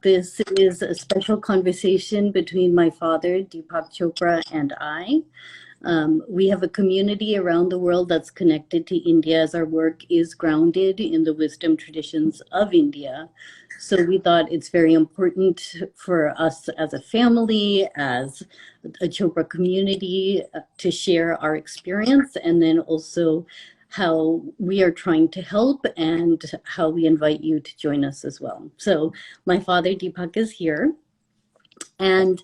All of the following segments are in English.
This is a special conversation between my father, Deepak Chopra, and I. We have a community around the world that's connected to India as our work is grounded in the wisdom traditions of India. So we thought it's very important for us as a family, as a Chopra community, to share our experience and then also how we are trying to help and how we invite you to join us as well. So my father, Deepak, is here. And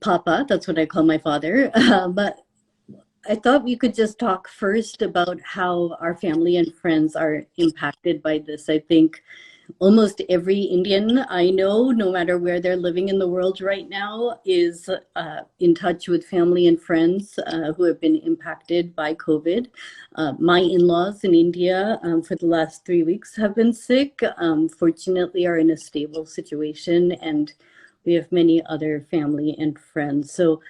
Papa, that's what I call my father. But I thought we could just talk first about how our family and friends are impacted by this. I think almost every Indian I know, no matter where they're living in the world right now, is in touch with family and friends who have been impacted by COVID. My in-laws in India for the last 3 weeks have been sick, fortunately are in a stable situation, and we have many other family and friends. So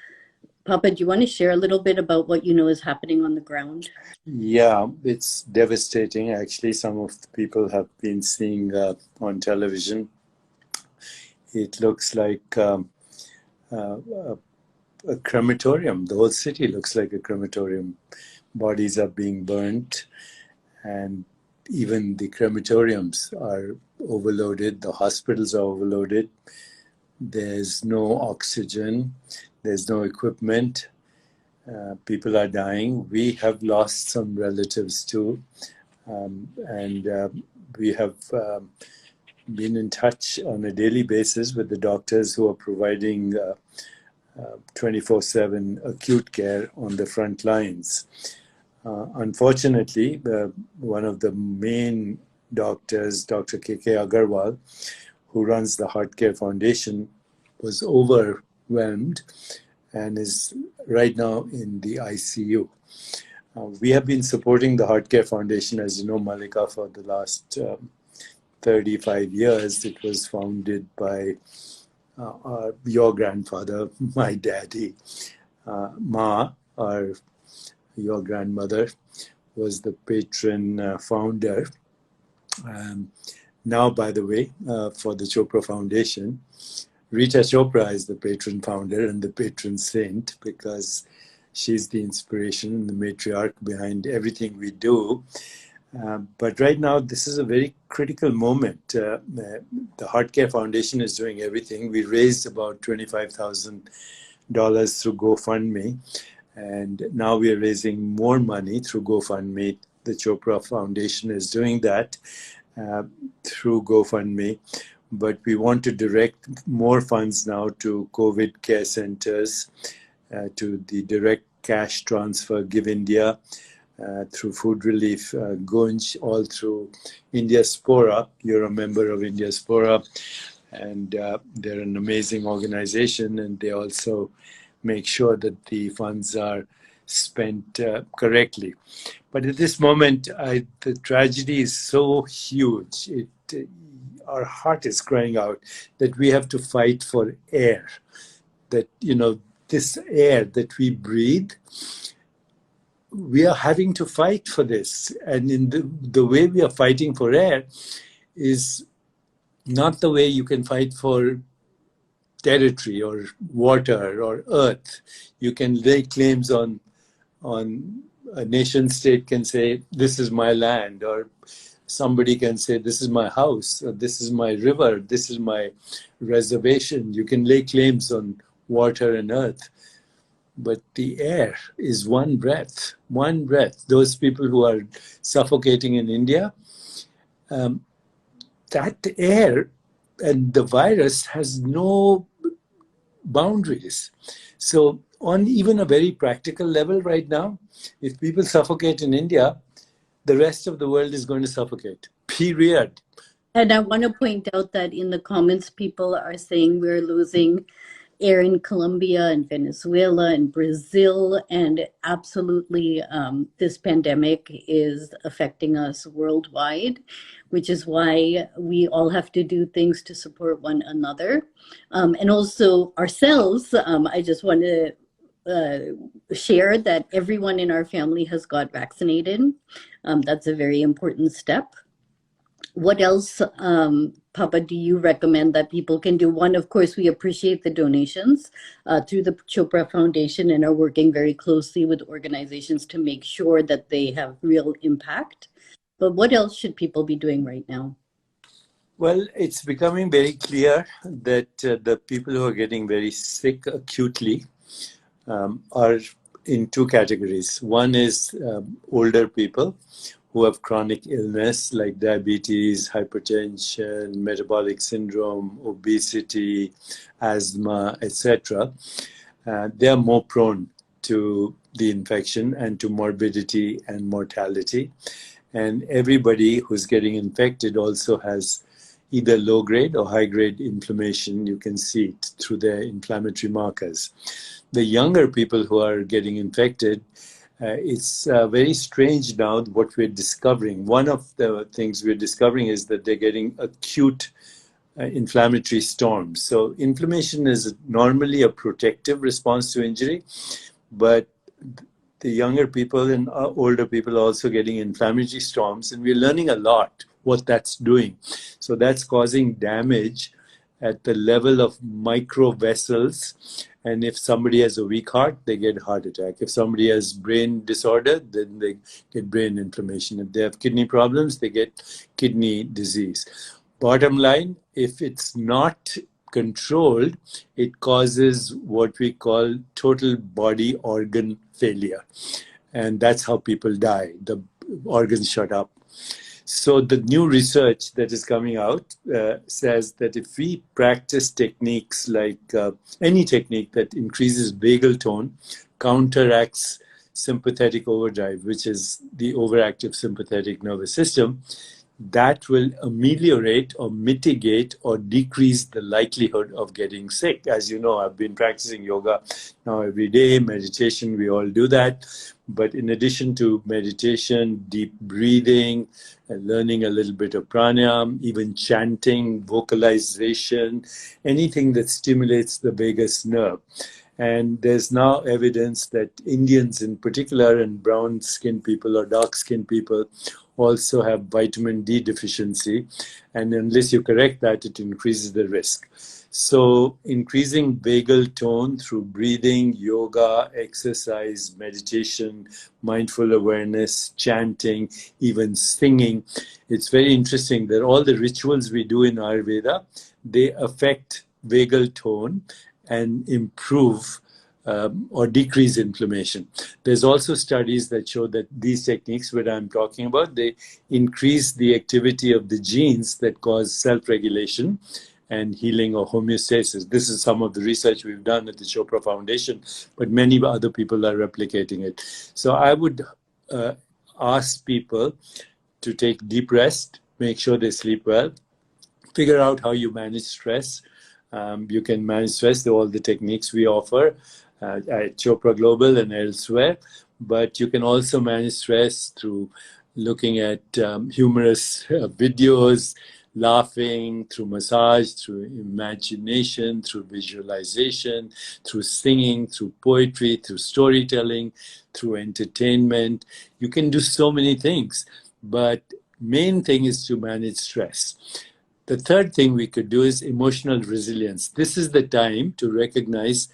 Papa, do you want to share a little bit about what you know is happening on the ground? Yeah, it's devastating. Actually, some of the people have been seeing on television. It looks like a crematorium. The whole city looks like a crematorium. Bodies are being burnt, and even the crematoriums are overloaded. The hospitals are overloaded. There's no oxygen. There's no equipment. People are dying. We have lost some relatives too. And we have been in touch on a daily basis with the doctors who are providing 24/7 acute care on the front lines. Unfortunately, one of the main doctors, Dr. K.K. Agarwal, who runs the Heart Care Foundation, was overwhelmed and is right now in the ICU. We have been supporting the Heart Care Foundation, as you know, Malika, for the last 35 years. It was founded by your grandfather, my daddy. Ma, your grandmother, was the patron founder. Now, by the way, for the Chopra Foundation, Rita Chopra is the patron founder and the patron saint because she's the inspiration and the matriarch behind everything we do. But right now, this is a very critical moment. The Heart Care Foundation is doing everything. We raised about $25,000 through GoFundMe, and now we are raising more money through GoFundMe. The Chopra Foundation is doing that through GoFundMe. But we want to direct more funds now to COVID care centers, to the direct cash transfer, Give India, through food relief, goanch, all through Indiaspora. You're a member of Indiaspora, and they're an amazing organization, and they also make sure that the funds are spent correctly. But at this moment, the tragedy is so huge. Our heart is crying out that we have to fight for air, that, this air that we breathe, we are having to fight for this. And in the way we are fighting for air is not the way you can fight for territory or water or earth. You can lay claims on a nation state can say, this is my land, or somebody can say, this is my house, or this is my river, this is my reservation. You can lay claims on water and earth. But the air is one breath, one breath. Those people who are suffocating in India, that air and the virus has no boundaries. So on even a very practical level right now, if people suffocate in India, the rest of the world is going to suffocate, period. And I want to point out that in the comments, people are saying we're losing air in Colombia and Venezuela and Brazil, and absolutely this pandemic is affecting us worldwide, which is why we all have to do things to support one another. And also ourselves. I just want to share that everyone in our family has got vaccinated. That's a very important step. What else, Papa, do you recommend that people can do? One, of course, we appreciate the donations through the Chopra Foundation and are working very closely with organizations to make sure that they have real impact. But what else should people be doing right now? Well, it's becoming very clear that the people who are getting very sick acutely are in two categories. One is older people who have chronic illness like diabetes, hypertension, metabolic syndrome, obesity, asthma, etc. They are more prone to the infection and to morbidity and mortality. And everybody who's getting infected also has either low-grade or high-grade inflammation. You can see it through their inflammatory markers. The younger people who are getting infected, it's very strange now what we're discovering. One of the things we're discovering is that they're getting acute inflammatory storms. So inflammation is normally a protective response to injury, but the younger people and older people are also getting inflammatory storms, and we're learning a lot what that's doing. So that's causing damage at the level of micro vessels. And if somebody has a weak heart, they get heart attack. If somebody has brain disorder, then they get brain inflammation. If they have kidney problems, they get kidney disease. Bottom line, if it's not controlled, it causes what we call total body organ failure. And that's how people die. The organs shut up. So the new research that is coming out says that if we practice techniques like any technique that increases vagal tone, counteracts sympathetic overdrive, which is the overactive sympathetic nervous system, that will ameliorate or mitigate or decrease the likelihood of getting sick. As you know, I've been practicing yoga now every day, meditation, we all do that. But in addition to meditation, deep breathing, and learning a little bit of pranayama, even chanting, vocalization, anything that stimulates the vagus nerve. And there's now evidence that Indians in particular and brown-skinned people or dark-skinned people also have vitamin D deficiency. And unless you correct that, it increases the risk. So increasing vagal tone through breathing, yoga, exercise, meditation, mindful awareness, chanting, even singing. It's very interesting that all the rituals we do in Ayurveda, they affect vagal tone and improve or decrease inflammation. There's also studies that show that these techniques that I'm talking about, they increase the activity of the genes that cause self-regulation and healing or homeostasis. This is some of the research we've done at the Chopra Foundation, but many other people are replicating it. So I would ask people to take deep rest, make sure they sleep well, figure out how you manage stress. You can manage stress through all the techniques we offer at Chopra Global and elsewhere, but you can also manage stress through looking at humorous videos, laughing, through massage, through imagination, through visualization, through singing, through poetry, through storytelling, through entertainment. You can do so many things, but main thing is to manage stress. The third thing we could do is emotional resilience. This is the time to recognize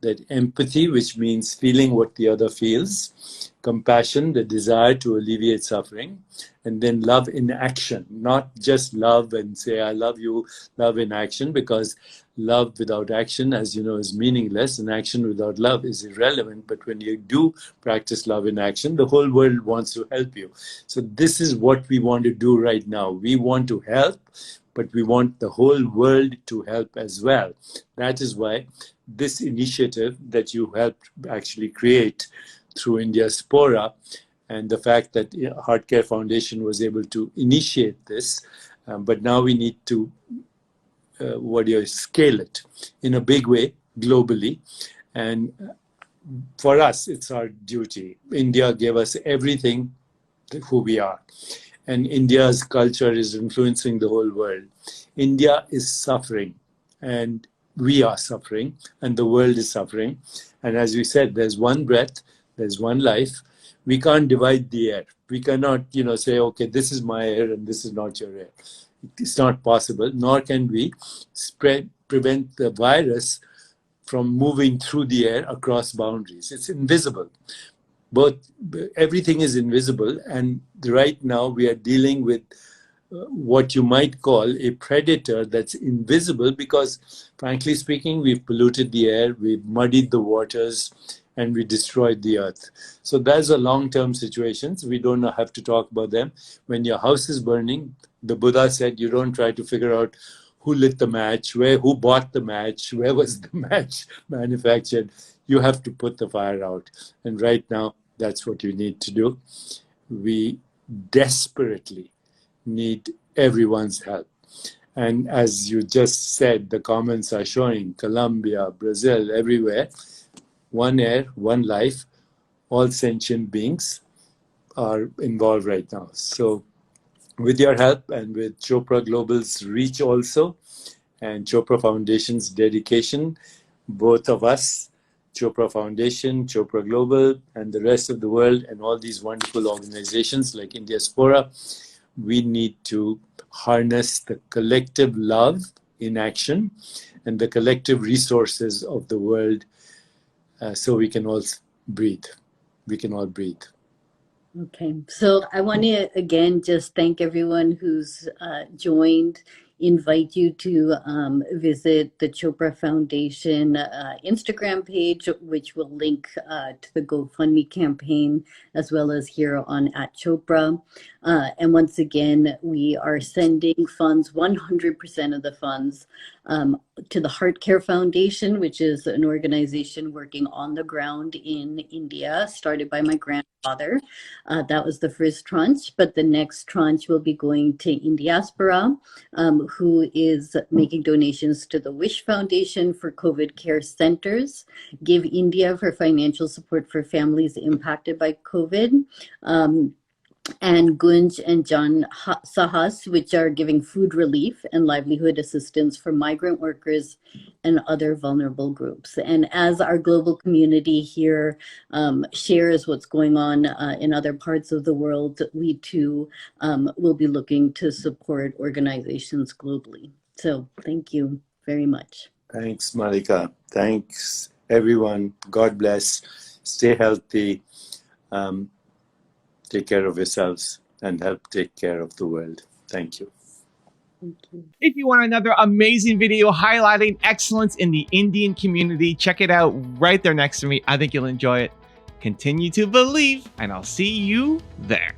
that empathy, which means feeling what the other feels, compassion, the desire to alleviate suffering, and then love in action, not just love and say, I love you, love in action, because love without action, as you know, is meaningless, and action without love is irrelevant. But when you do practice love in action, the whole world wants to help you. So this is what we want to do right now. We want to help, but we want the whole world to help as well. That is why this initiative that you helped actually create through Indiaspora, and the fact that Heart Care Foundation was able to initiate this, but now we need to scale it in a big way globally. And for us, it's our duty. India gave us everything who we are. And India's culture is influencing the whole world. India is suffering, and we are suffering, and the world is suffering. And as we said, there's one breath, there's one life. We can't divide the air. We cannot, say, okay, this is my air and this is not your air. It's not possible, nor can we prevent the virus from moving through the air across boundaries. It's invisible. Everything is invisible, and right now we are dealing with what you might call a predator that's invisible because, frankly speaking, we've polluted the air, we've muddied the waters, and we destroyed the earth. So those are long-term situations. We don't have to talk about them. When your house is burning, the Buddha said you don't try to figure out who lit the match, who bought the match, where was the match manufactured. You have to put the fire out. And right now, that's what you need to do. We desperately need everyone's help. And as you just said, the comments are showing Colombia, Brazil, everywhere. One air, one life, all sentient beings are involved right now. So with your help and with Chopra Global's reach also, and Chopra Foundation's dedication, both of us, Chopra Foundation, Chopra Global, and the rest of the world, and all these wonderful organizations like Indiaspora, we need to harness the collective love in action and the collective resources of the world so we can all breathe. We can all breathe. Okay, so I want to again just thank everyone who's joined, invite you to visit the Chopra Foundation Instagram page, which will link to the GoFundMe campaign, as well as here on @Chopra. And once again, we are sending funds, 100% of the funds, to the Heart Care Foundation, which is an organization working on the ground in India, started by my grandfather. That was the first tranche, but the next tranche will be going to Indiaspora, who is making donations to the Wish Foundation for COVID care centers, Give India for financial support for families impacted by COVID, and Goanch and Jan Sahas, which are giving food relief and livelihood assistance for migrant workers and other vulnerable groups. And as our global community here shares what's going on in other parts of the world, we too will be looking to support organizations globally. So thank you very much. Thanks, Malika. Thanks, everyone. God bless. Stay healthy. Take care of yourselves and help take care of the world. Thank you. Thank you. If you want another amazing video highlighting excellence in the Indian community, check it out right there next to me. I think you'll enjoy it. Continue to believe, and I'll see you there.